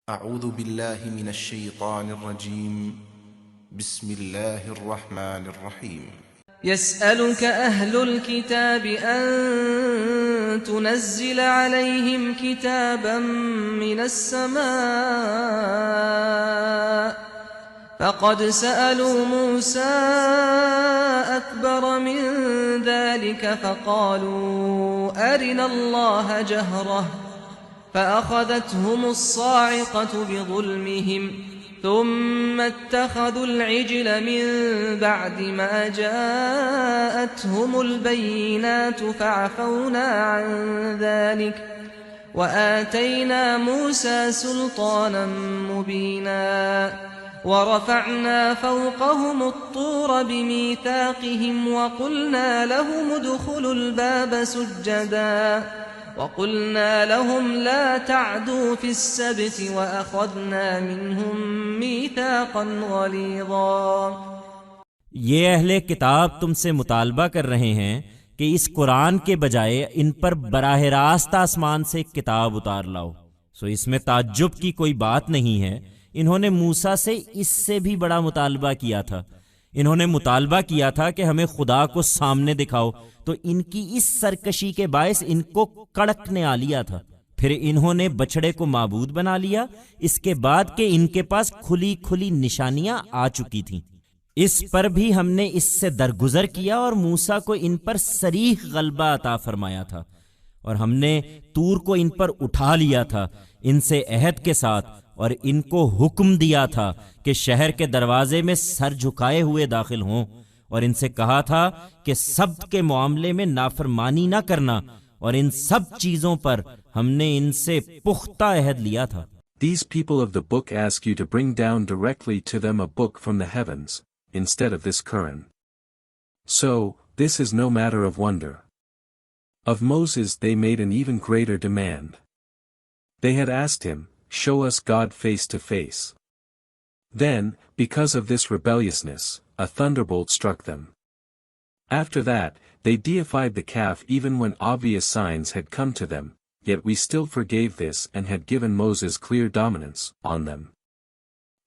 أعوذ بالله من الشيطان الرجيم. بسم الله الرحمن الرحيم. يسألك أهل الكتاب أن تنزل عليهم كتابا من السماء فقد سألوا موسى أكبر من ذلك فقالوا أرنا الله جهرة فأخذتهم الصاعقة بظلمهم ثم اتخذوا العجل من بعد ما جاءتهم البينات فعفونا عن ذلك وآتينا موسى سلطانا مبينا ورفعنا فوقهم الطور بميثاقهم وقلنا لهم ادخلوا الباب سجدا وقلنا لهم لا تعدوا في السبت وأخذنا منهم ميثاقا غليظا۔ یہ اہل کتاب تم سے مطالبہ کر رہے ہیں کہ اس قرآن کے بجائے ان پر براہ راست آسمان سے ایک کتاب اتار لاؤ، سو اس میں تعجب کی کوئی بات نہیں ہے۔ انہوں نے موسیٰ سے اس سے بھی بڑا مطالبہ کیا تھا۔ انہوں نے مطالبہ کیا تھا کہ ہمیں خدا کو سامنے دکھاؤ، تو ان کی اس سرکشی کے باعث ان کو کڑک نے آ لیا تھا۔ پھر انہوں نے بچڑے کو معبود بنا لیا، اس کے بعد کہ ان کے پاس کھلی کھلی نشانیاں آ چکی تھیں۔ اس پر بھی ہم نے اس سے درگزر کیا اور موسیٰ کو ان پر صریح غلبہ عطا فرمایا تھا، اور ہم نے طور کو ان پر اٹھا لیا تھا ان سے عہد کے ساتھ، اور ان کو حکم دیا تھا کہ شہر کے دروازے میں سر جھکائے ہوئے داخل ہوں، اور ان سے کہا تھا کہ سبت کے معاملے میں نافرمانی نہ کرنا، اور ان سب چیزوں پر ہم نے ان سے پختہ عہد لیا تھا۔ These people of the book ask you to bring down directly to them a book from the heavens, instead of this Quran. So, this is no matter of wonder. Of Moses they made an even greater demand. They had asked him, "Show us God face to face." Then, because of this rebelliousness, a thunderbolt struck them. After that, they deified the calf even when obvious signs had come to them, yet we still forgave this and had given Moses clear dominance on them.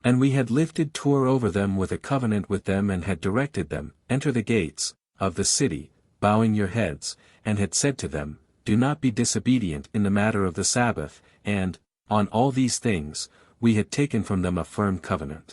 And we had lifted Tur over them with a covenant with them and had directed them, "Enter the gates of the city, bowing your heads," and had said to them, "Do not be disobedient in the matter of the Sabbath," and, on all these things, we had taken from them a firm covenant.